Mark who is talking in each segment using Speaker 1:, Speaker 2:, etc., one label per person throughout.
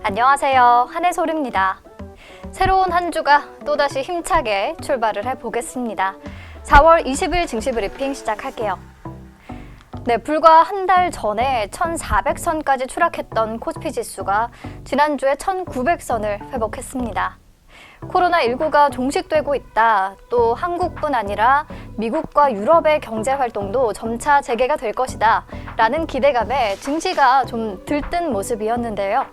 Speaker 1: 안녕하세요. 한혜솔입니다. 새로운 한 주가 또다시 힘차게 출발을 해보겠습니다. 4월 20일 증시 브리핑 시작할게요. 네, 불과 한 달 전에 1400선까지 추락했던 코스피 지수가 지난주에 1900선을 회복했습니다. 코로나19가 종식되고 있다. 또 한국뿐 아니라 미국과 유럽의 경제 활동도 점차 재개가 될 것이다. 라는 기대감에 증시가 좀 들뜬 모습이었는데요.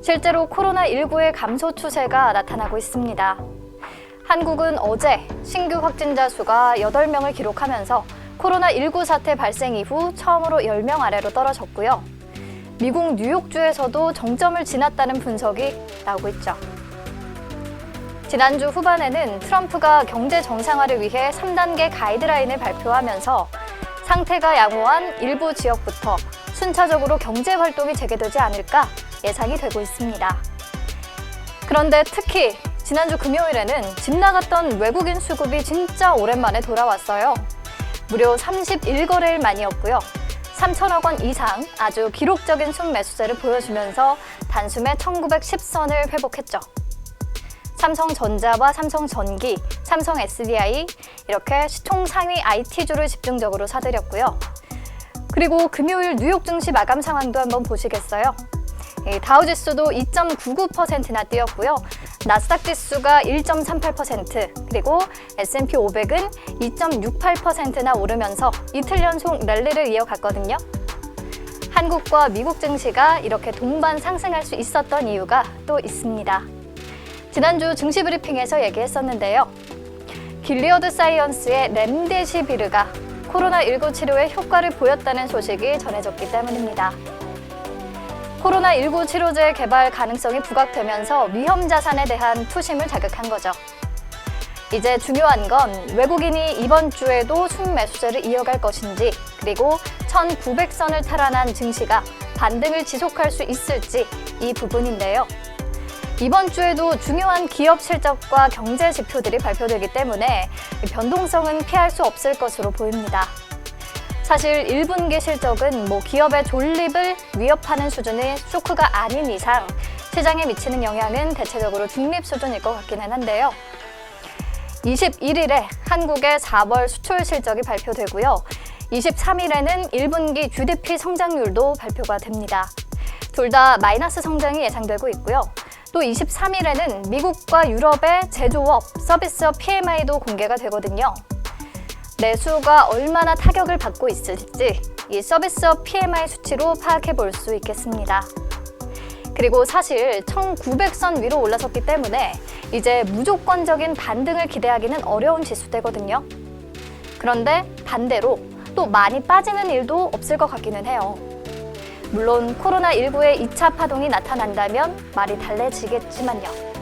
Speaker 1: 실제로 코로나19의 감소 추세가 나타나고 있습니다. 한국은 어제 신규 확진자 수가 8명을 기록하면서 코로나19 사태 발생 이후 처음으로 10명 아래로 떨어졌고요. 미국 뉴욕주에서도 정점을 지났다는 분석이 나오고 있죠. 지난주 후반에는 트럼프가 경제 정상화를 위해 3단계 가이드라인을 발표하면서 상태가 양호한 일부 지역부터 순차적으로 경제 활동이 재개되지 않을까 예상이 되고 있습니다. 그런데 특히 지난주 금요일에는 집 나갔던 외국인 수급이 진짜 오랜만에 돌아왔어요. 무려 31거래일 만이었고요. 3천억 원 이상 아주 기록적인 순매수세를 보여주면서 단숨에 1910선을 회복했죠. 삼성전자와 삼성전기, 삼성 SDI 이렇게 시총 상위 IT주를 집중적으로 사들였고요. 그리고 금요일 뉴욕 증시 마감 상황도 한번 보시겠어요? 다우지수도 2.99%나 뛰었고요. 나스닥 지수가 1.38%, 그리고 S&P 500은 2.68%나 오르면서 이틀 연속 랠리를 이어갔거든요. 한국과 미국 증시가 이렇게 동반 상승할 수 있었던 이유가 또 있습니다. 지난주 증시 브리핑에서 얘기했었는데요. 길리어드 사이언스의 렘데시비르가 코로나19 치료에 효과를 보였다는 소식이 전해졌기 때문입니다. 코로나19 치료제 개발 가능성이 부각되면서 위험 자산에 대한 투심을 자극한 거죠. 이제 중요한 건 외국인이 이번 주에도 순매수세를 이어갈 것인지, 그리고 1900선을 탈환한 증시가 반등을 지속할 수 있을지 이 부분인데요. 이번 주에도 중요한 기업 실적과 경제 지표들이 발표되기 때문에 변동성은 피할 수 없을 것으로 보입니다. 사실 1분기 실적은 기업의 존립을 위협하는 수준의 쇼크가 아닌 이상 시장에 미치는 영향은 대체적으로 중립 수준일 것 같기는 한데요. 21일에 한국의 4월 수출 실적이 발표되고요. 23일에는 1분기 GDP 성장률도 발표가 됩니다. 둘 다 마이너스 성장이 예상되고 있고요. 또 23일에는 미국과 유럽의 제조업, 서비스업 PMI도 공개가 되거든요. 내수가 얼마나 타격을 받고 있을지 이 서비스업 PMI 수치로 파악해 볼 수 있겠습니다. 그리고 사실 1900선 위로 올라섰기 때문에 이제 무조건적인 반등을 기대하기는 어려운 지수대거든요. 그런데 반대로 또 많이 빠지는 일도 없을 것 같기는 해요. 물론 코로나19의 2차 파동이 나타난다면 말이 달라지겠지만요.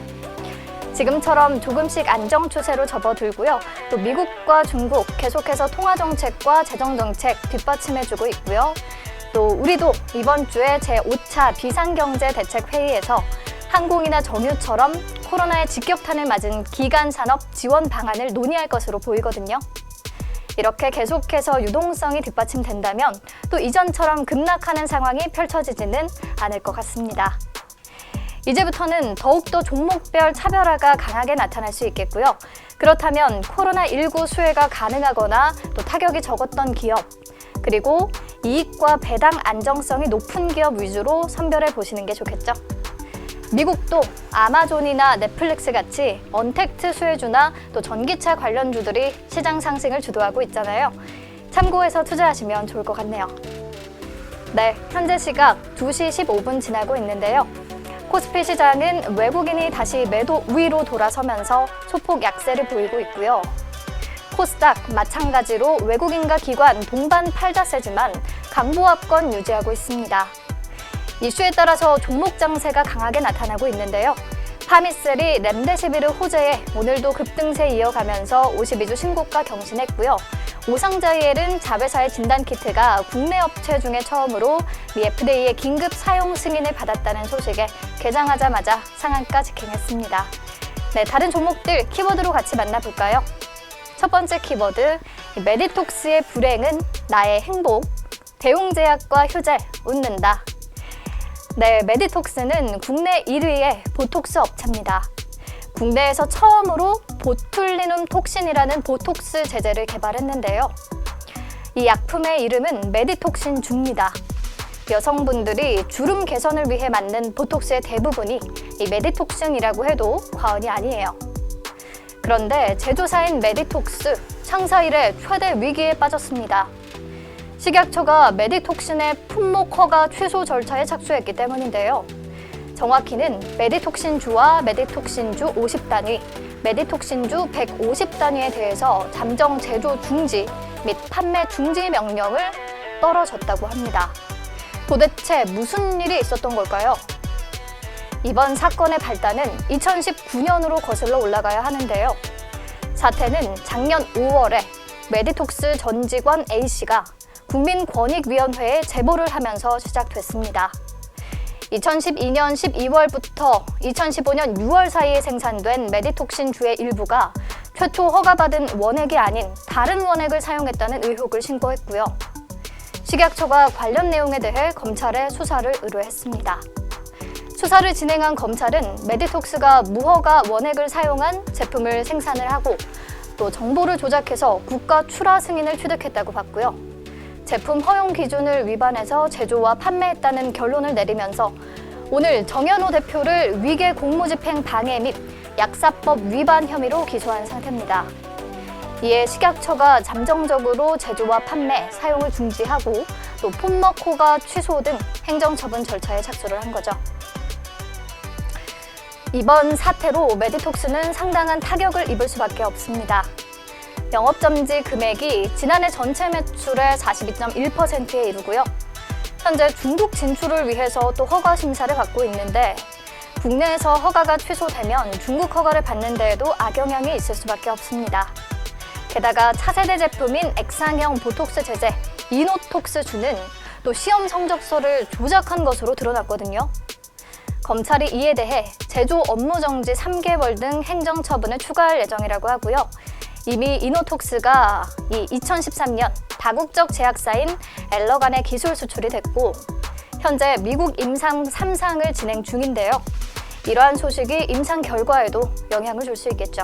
Speaker 1: 지금처럼 조금씩 안정 추세로 접어들고요. 또 미국과 중국 계속해서 통화 정책과 재정 정책 뒷받침해주고 있고요. 또 우리도 이번 주에 제5차 비상경제대책회의에서 항공이나 정유처럼 코로나의 직격탄을 맞은 기간 산업 지원 방안을 논의할 것으로 보이거든요. 이렇게 계속해서 유동성이 뒷받침된다면 또 이전처럼 급락하는 상황이 펼쳐지지는 않을 것 같습니다. 이제부터는 더욱더 종목별 차별화가 강하게 나타날 수 있겠고요. 그렇다면 코로나19 수혜가 가능하거나 또 타격이 적었던 기업, 그리고 이익과 배당 안정성이 높은 기업 위주로 선별해 보시는 게 좋겠죠. 미국도 아마존이나 넷플릭스 같이 언택트 수혜주나 또 전기차 관련주들이 시장 상승을 주도하고 있잖아요. 참고해서 투자하시면 좋을 것 같네요. 네, 현재 시각 2시 15분 지나고 있는데요. 코스피 시장은 외국인이 다시 매도 우위로 돌아서면서 소폭 약세를 보이고 있고요. 코스닥 마찬가지로 외국인과 기관 동반 팔자세지만 강보합권 유지하고 있습니다. 이슈에 따라서 종목 장세가 강하게 나타나고 있는데요. 파미셀이 렘데시비르 호재에 오늘도 급등세 이어가면서 52주 신고가 경신했고요. 오상자이엘은 자회사의 진단키트가 국내 업체 중에 처음으로 미 FDA의 긴급 사용 승인을 받았다는 소식에 개장하자마자 상한가 직행했습니다. 네, 다른 종목들 키워드로 같이 만나볼까요? 첫 번째 키워드, 메디톡스의 불행은 나의 행복, 대웅제약과 효젤 웃는다. 네, 메디톡스는 국내 1위의 보톡스 업체입니다. 국내에서 처음으로 보툴리눔 톡신이라는 보톡스 제제를 개발했는데요. 이 약품의 이름은 메디톡신 주입니다. 여성분들이 주름 개선을 위해 맞는 보톡스의 대부분이 이 메디톡신이라고 해도 과언이 아니에요. 그런데 제조사인 메디톡스 창사 이래 최대 위기에 빠졌습니다. 식약처가 메디톡신의 품목 허가 취소 절차에 착수했기 때문인데요. 정확히는 메디톡신주와 메디톡신주 50단위, 메디톡신주 150단위에 대해서 잠정 제조 중지 및 판매 중지 명령을 떨어졌다고 합니다. 도대체 무슨 일이 있었던 걸까요? 이번 사건의 발단은 2019년으로 거슬러 올라가야 하는데요. 사태는 작년 5월에 메디톡스 전 직원 A씨가 국민권익위원회에 제보를 하면서 시작됐습니다. 2012년 12월부터 2015년 6월 사이에 생산된 메디톡신주의 일부가 최초 허가받은 원액이 아닌 다른 원액을 사용했다는 의혹을 신고했고요. 식약처가 관련 내용에 대해 검찰에 수사를 의뢰했습니다. 수사를 진행한 검찰은 메디톡스가 무허가 원액을 사용한 제품을 생산을 하고 또 정보를 조작해서 국가 출하 승인을 취득했다고 봤고요. 제품 허용 기준을 위반해서 제조와 판매했다는 결론을 내리면서 오늘 정현호 대표를 위계 공무집행 방해 및 약사법 위반 혐의로 기소한 상태입니다. 이에 식약처가 잠정적으로 제조와 판매, 사용을 중지하고 또 품목 허가 취소 등 행정처분 절차에 착수를 한 거죠. 이번 사태로 메디톡스는 상당한 타격을 입을 수밖에 없습니다. 영업점지 금액이 지난해 전체 매출의 42.1%에 이르고요. 현재 중국 진출을 위해서 또 허가 심사를 받고 있는데 국내에서 허가가 취소되면 중국 허가를 받는 데에도 악영향이 있을 수밖에 없습니다. 게다가 차세대 제품인 액상형 보톡스 제제 이노톡스주는 또 시험 성적서를 조작한 것으로 드러났거든요. 검찰이 이에 대해 제조 업무 정지 3개월 등 행정처분을 추가할 예정이라고 하고요. 이미 이노톡스가 2013년 다국적 제약사인 엘러간에 기술 수출이 됐고 현재 미국 임상 3상을 진행 중인데요. 이러한 소식이 임상 결과에도 영향을 줄 수 있겠죠.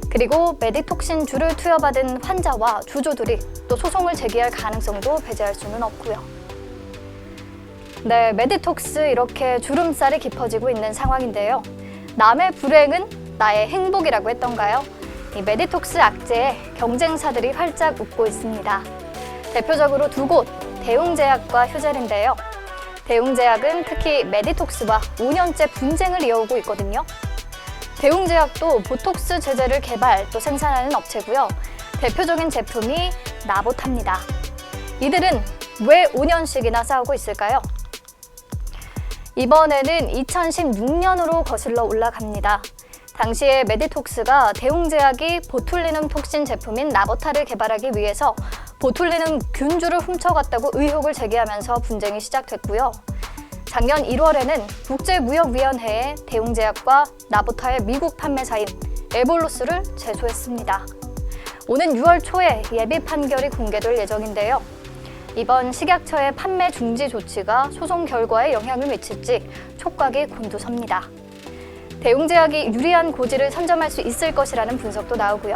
Speaker 1: 그리고 메디톡신주를 투여받은 환자와 주주들이 또 소송을 제기할 가능성도 배제할 수는 없고요. 네, 메디톡스 이렇게 주름살이 깊어지고 있는 상황인데요. 남의 불행은 나의 행복이라고 했던가요? 이 메디톡스 악재에 경쟁사들이 활짝 웃고 있습니다. 대표적으로 두 곳, 대웅제약과 휴젤인데요. 대웅제약은 특히 메디톡스와 5년째 분쟁을 이어오고 있거든요. 대웅제약도 보톡스 제제를 개발 또 생산하는 업체고요. 대표적인 제품이 나보타입니다. 이들은 왜 5년씩이나 싸우고 있을까요? 이번에는 2016년으로 거슬러 올라갑니다. 당시에 메디톡스가 대웅제약이 보툴리눔 톡신 제품인 나보타를 개발하기 위해서 보툴리눔 균주를 훔쳐갔다고 의혹을 제기하면서 분쟁이 시작됐고요. 작년 1월에는 국제무역위원회에 대웅제약과 나보타의 미국 판매사인 에볼루스를 제소했습니다. 오는 6월 초에 예비 판결이 공개될 예정인데요. 이번 식약처의 판매 중지 조치가 소송 결과에 영향을 미칠지 촉각이 곤두섭니다. 대웅제약이 유리한 고지를 선점할 수 있을 것이라는 분석도 나오고요.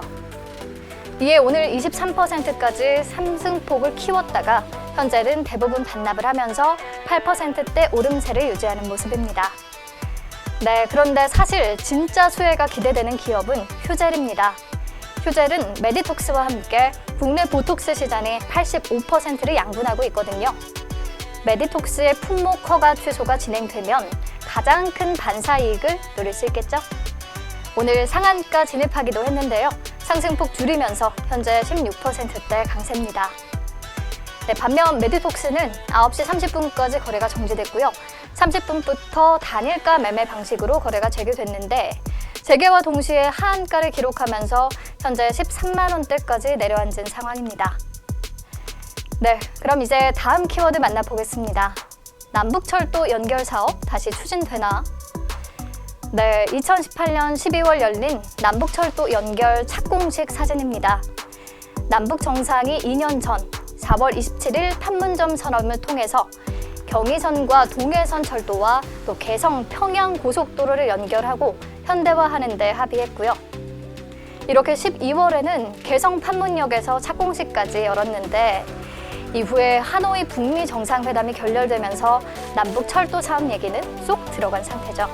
Speaker 1: 이에 오늘 23%까지 상승폭을 키웠다가 현재는 대부분 반납을 하면서 8%대 오름세를 유지하는 모습입니다. 네, 그런데 사실 진짜 수혜가 기대되는 기업은 휴젤입니다. 휴젤은 메디톡스와 함께 국내 보톡스 시장의 85%를 양분하고 있거든요. 메디톡스의 품목 허가 취소가 진행되면 가장 큰 반사 이익을 누릴 수 있겠죠? 오늘 상한가 진입하기도 했는데요. 상승폭 줄이면서 현재 16%대 강세입니다. 네, 반면 메디톡스는 9시 30분까지 거래가 정지됐고요. 30분부터 단일가 매매 방식으로 거래가 재개됐는데 재개와 동시에 하한가를 기록하면서 현재 13만 원대까지 내려앉은 상황입니다. 네, 그럼 이제 다음 키워드 만나보겠습니다. 남북철도 연결 사업 다시 추진되나? 네, 2018년 12월 열린 남북철도 연결 착공식 사진입니다. 남북 정상이 2년 전 4월 27일 판문점 선언을 통해서 경의선과 동해선 철도와 또 개성 평양 고속도로를 연결하고 현대화하는 데 합의했고요. 이렇게 12월에는 개성 판문역에서 착공식까지 열었는데 이후에 하노이 북미 정상회담이 결렬되면서 남북 철도 사업 얘기는 쏙 들어간 상태죠.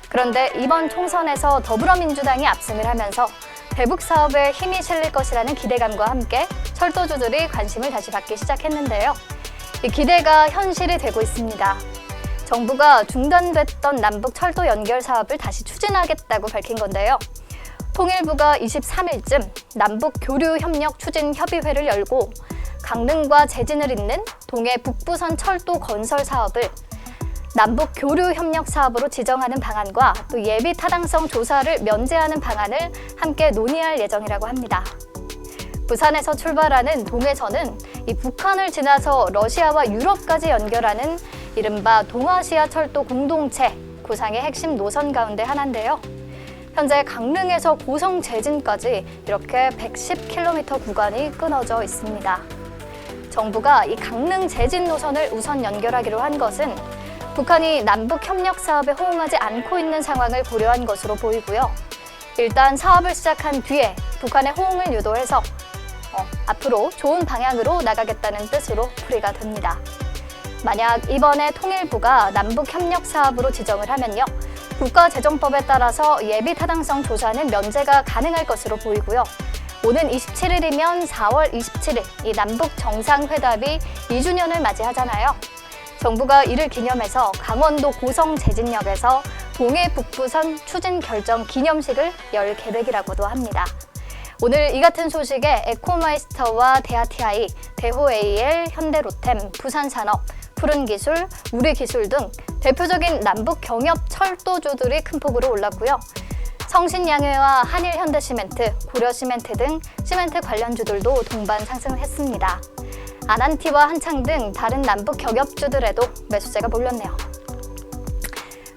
Speaker 1: 그런데 이번 총선에서 더불어민주당이 압승을 하면서 대북 사업에 힘이 실릴 것이라는 기대감과 함께 철도주들이 관심을 다시 받기 시작했는데요. 이 기대가 현실이 되고 있습니다. 정부가 중단됐던 남북 철도 연결 사업을 다시 추진하겠다고 밝힌 건데요. 통일부가 23일쯤 남북 교류 협력 추진 협의회를 열고 강릉과 제진을 잇는 동해 북부선 철도 건설 사업을 남북 교류 협력 사업으로 지정하는 방안과 또 예비 타당성 조사를 면제하는 방안을 함께 논의할 예정이라고 합니다. 부산에서 출발하는 동해선은 이 북한을 지나서 러시아와 유럽까지 연결하는 이른바 동아시아 철도 공동체 구상의 핵심 노선 가운데 하나인데요. 현재 강릉에서 고성 제진까지 이렇게 110km 구간이 끊어져 있습니다. 정부가 이 강릉 제진 노선을 우선 연결하기로 한 것은 북한이 남북 협력 사업에 호응하지 않고 있는 상황을 고려한 것으로 보이고요. 일단 사업을 시작한 뒤에 북한의 호응을 유도해서 앞으로 좋은 방향으로 나가겠다는 뜻으로 풀이가 됩니다. 만약 이번에 통일부가 남북 협력 사업으로 지정을 하면요. 국가재정법에 따라서 예비 타당성 조사는 면제가 가능할 것으로 보이고요. 오는 27일이면 4월 27일 이 남북 정상회담이 2주년을 맞이하잖아요. 정부가 이를 기념해서 강원도 고성 제진역에서 동해 북부선 추진 결정 기념식을 열 계획이라고도 합니다. 오늘 이 같은 소식에 에코마이스터와 대하TI, 대호AL, 현대로템, 부산산업, 푸른기술, 우리기술 등 대표적인 남북 경협 철도주들이 큰 폭으로 올랐고요. 성신양회와 한일현대시멘트, 고려시멘트 등 시멘트 관련주들도 동반 상승을 했습니다. 아난티와 한창 등 다른 남북 경협주들에도 매수세가 몰렸네요.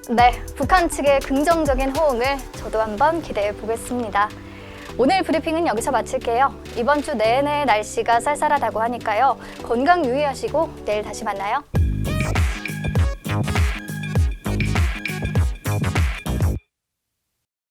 Speaker 1: 네, 북한 측의 긍정적인 호응을 저도 한번 기대해 보겠습니다. 오늘 브리핑은 여기서 마칠게요. 이번 주 내내 날씨가 쌀쌀하다고 하니까요. 건강 유의하시고 내일 다시 만나요.